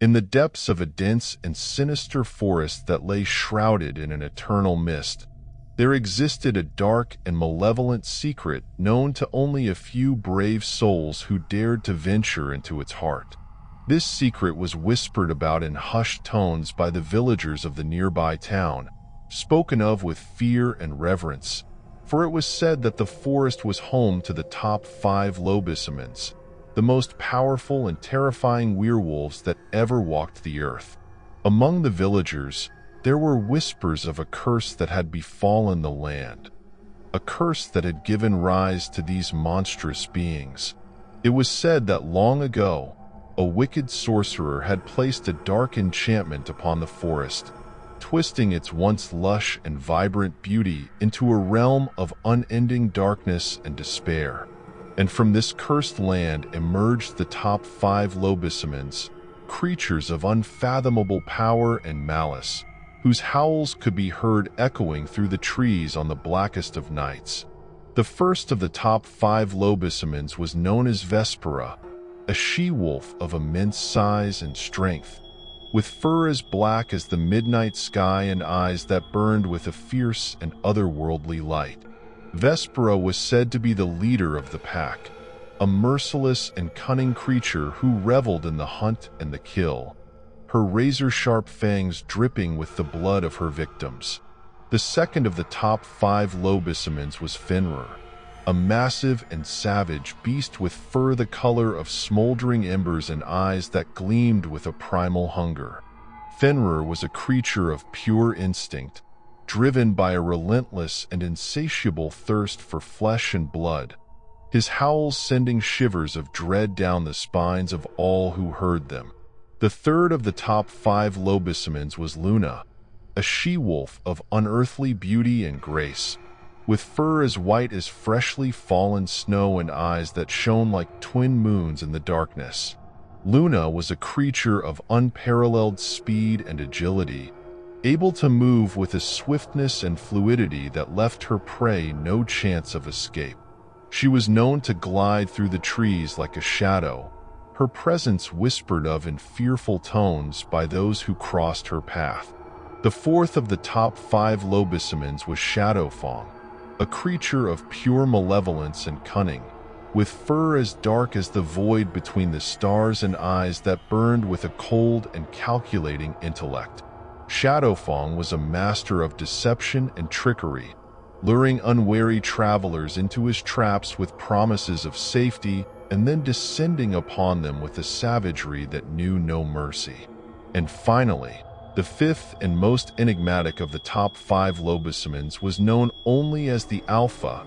In the depths of a dense and sinister forest that lay shrouded in an eternal mist, there existed a dark and malevolent secret known to only a few brave souls who dared to venture into its heart. This secret was whispered about in hushed tones by the villagers of the nearby town, spoken of with fear and reverence, for it was said that the forest was home to the top 5 Lobisomens, the most powerful and terrifying werewolves that ever walked the earth. Among the villagers, there were whispers of a curse that had befallen the land, a curse that had given rise to these monstrous beings. It was said that long ago, a wicked sorcerer had placed a dark enchantment upon the forest, twisting its once lush and vibrant beauty into a realm of unending darkness and despair. And from this cursed land emerged the top 5 Lobisomens, creatures of unfathomable power and malice, whose howls could be heard echoing through the trees on the blackest of nights. The first of the top 5 Lobisomens was known as Vespera, a she-wolf of immense size and strength, with fur as black as the midnight sky and eyes that burned with a fierce and otherworldly light. Vespera was said to be the leader of the pack, a merciless and cunning creature who reveled in the hunt and the kill, her razor-sharp fangs dripping with the blood of her victims. The second of the top 5 Lobisomens was Fenrir, a massive and savage beast with fur the color of smoldering embers and eyes that gleamed with a primal hunger. Fenrir was a creature of pure instinct, driven by a relentless and insatiable thirst for flesh and blood, his howls sending shivers of dread down the spines of all who heard them. The third of the top 5 Lobisomens was Luna, a she-wolf of unearthly beauty and grace, with fur as white as freshly fallen snow and eyes that shone like twin moons in the darkness. Luna was a creature of unparalleled speed and agility, able to move with a swiftness and fluidity that left her prey no chance of escape. She was known to glide through the trees like a shadow, her presence whispered of in fearful tones by those who crossed her path. The fourth of the top 5 Lobisomens was Shadowfang, a creature of pure malevolence and cunning, with fur as dark as the void between the stars and eyes that burned with a cold and calculating intellect. Shadowfang was a master of deception and trickery, luring unwary travelers into his traps with promises of safety and then descending upon them with a savagery that knew no mercy. And finally, the fifth and most enigmatic of the top 5 Lobisomens was known only as the Alpha,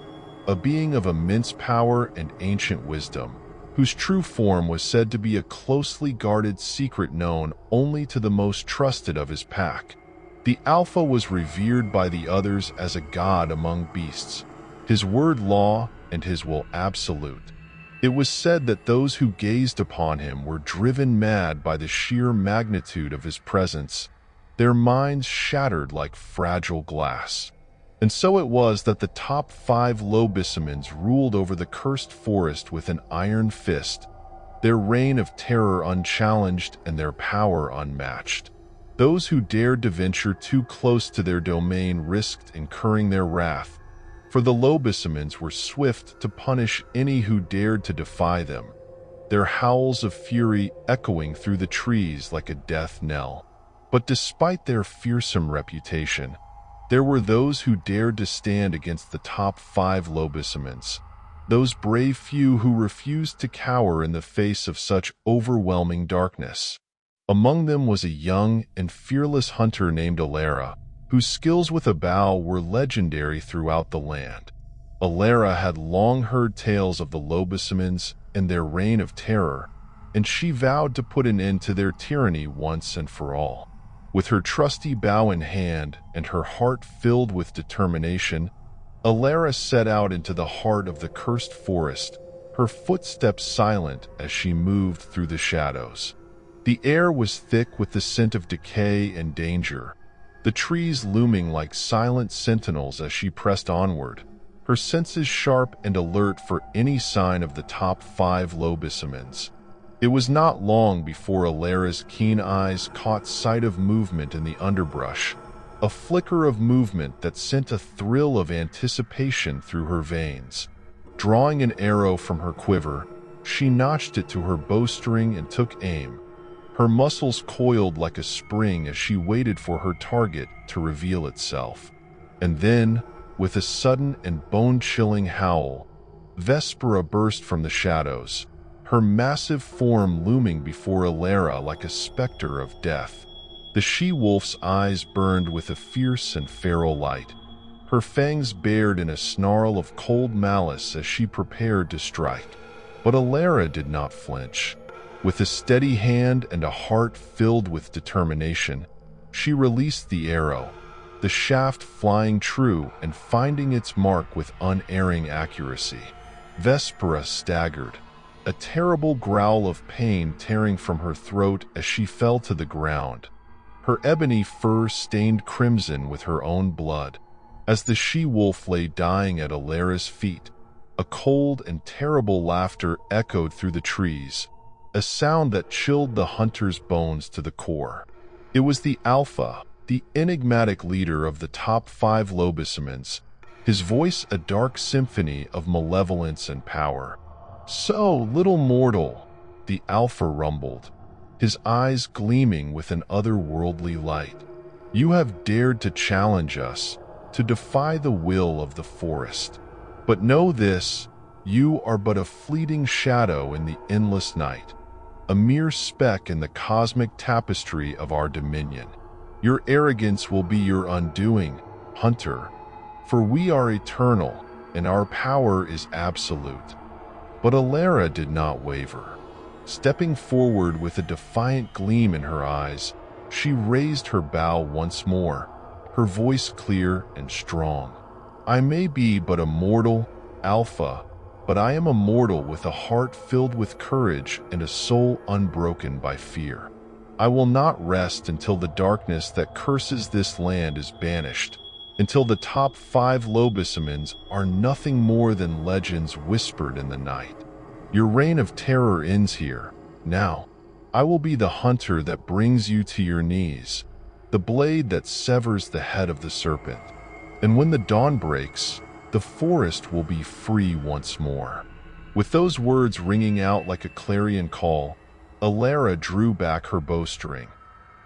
a being of immense power and ancient wisdom, whose true form was said to be a closely guarded secret known only to the most trusted of his pack. The Alpha was revered by the others as a god among beasts, his word law and his will absolute. It was said that those who gazed upon him were driven mad by the sheer magnitude of his presence, their minds shattered like fragile glass. And so it was that the top 5 Lobisomens ruled over the cursed forest with an iron fist, their reign of terror unchallenged and their power unmatched. Those who dared to venture too close to their domain risked incurring their wrath, for the Lobisomens were swift to punish any who dared to defy them, their howls of fury echoing through the trees like a death knell. But despite their fearsome reputation, there were those who dared to stand against the top 5 Lobisomens, those brave few who refused to cower in the face of such overwhelming darkness. Among them was a young and fearless hunter named Alara, whose skills with a bow were legendary throughout the land. Alara had long heard tales of the Lobisomens and their reign of terror, and she vowed to put an end to their tyranny once and for all. With her trusty bow in hand and her heart filled with determination, Alara set out into the heart of the cursed forest, her footsteps silent as she moved through the shadows. The air was thick with the scent of decay and danger, the trees looming like silent sentinels as she pressed onward, her senses sharp and alert for any sign of the top 5 Lobisomens. It was not long before Alara's keen eyes caught sight of movement in the underbrush, a flicker of movement that sent a thrill of anticipation through her veins. Drawing an arrow from her quiver, she notched it to her bowstring and took aim. Her muscles coiled like a spring as she waited for her target to reveal itself. And then, with a sudden and bone-chilling howl, Vespera burst from the shadows, her massive form looming before Alara like a specter of death. The she-wolf's eyes burned with a fierce and feral light, her fangs bared in a snarl of cold malice as she prepared to strike. But Alara did not flinch. With a steady hand and a heart filled with determination, she released the arrow, the shaft flying true and finding its mark with unerring accuracy. Vespera staggered, a terrible growl of pain tearing from her throat as she fell to the ground, her ebony fur stained crimson with her own blood. As the she-wolf lay dying at Alara's feet, a cold and terrible laughter echoed through the trees, a sound that chilled the hunter's bones to the core. It was the Alpha, the enigmatic leader of the top 5 Lobisomens, his voice a dark symphony of malevolence and power. "So, little mortal," the Alpha rumbled, his eyes gleaming with an otherworldly light. "You have dared to challenge us, to defy the will of the forest. But know this, you are but a fleeting shadow in the endless night, a mere speck in the cosmic tapestry of our dominion. Your arrogance will be your undoing, hunter, for we are eternal, and our power is absolute." But Alara did not waver. Stepping forward with a defiant gleam in her eyes, she raised her bow once more, her voice clear and strong. "I may be but a mortal, Alpha, but I am a mortal with a heart filled with courage and a soul unbroken by fear. I will not rest until the darkness that curses this land is banished, until the top 5 Lobisomens are nothing more than legends whispered in the night. Your reign of terror ends here. Now, I will be the hunter that brings you to your knees, the blade that severs the head of the serpent. And when the dawn breaks, the forest will be free once more." With those words ringing out like a clarion call, Alara drew back her bowstring,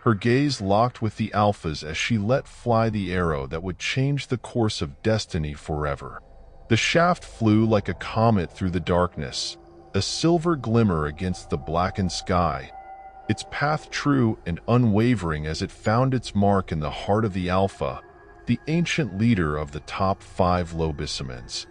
her gaze locked with the Alpha's as she let fly the arrow that would change the course of destiny forever. The shaft flew like a comet through the darkness, a silver glimmer against the blackened sky, its path true and unwavering as it found its mark in the heart of the Alpha, the ancient leader of the top 5 Lobisomens.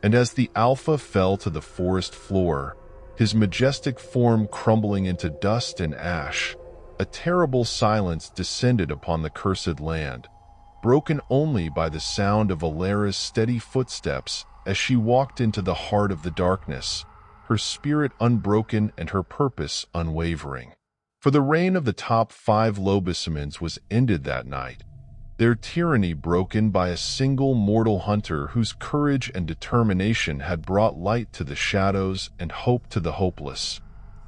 And as the Alpha fell to the forest floor, his majestic form crumbling into dust and ash, a terrible silence descended upon the cursed land, broken only by the sound of Alara's steady footsteps as she walked into the heart of the darkness, her spirit unbroken and her purpose unwavering. For the reign of the top 5 Lobisomens was ended that night, their tyranny broken by a single mortal hunter whose courage and determination had brought light to the shadows and hope to the hopeless.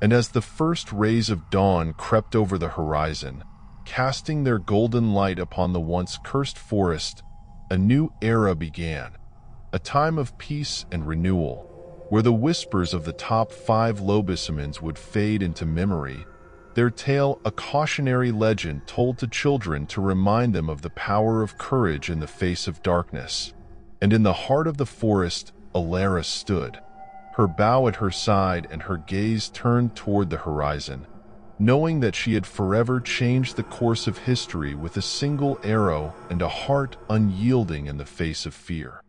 And as the first rays of dawn crept over the horizon, casting their golden light upon the once cursed forest, a new era began, a time of peace and renewal, where the whispers of the top 5 Lobisomens would fade into memory, their tale a cautionary legend told to children to remind them of the power of courage in the face of darkness. And in the heart of the forest, Alara stood, her bow at her side and her gaze turned toward the horizon, knowing that she had forever changed the course of history with a single arrow and a heart unyielding in the face of fear.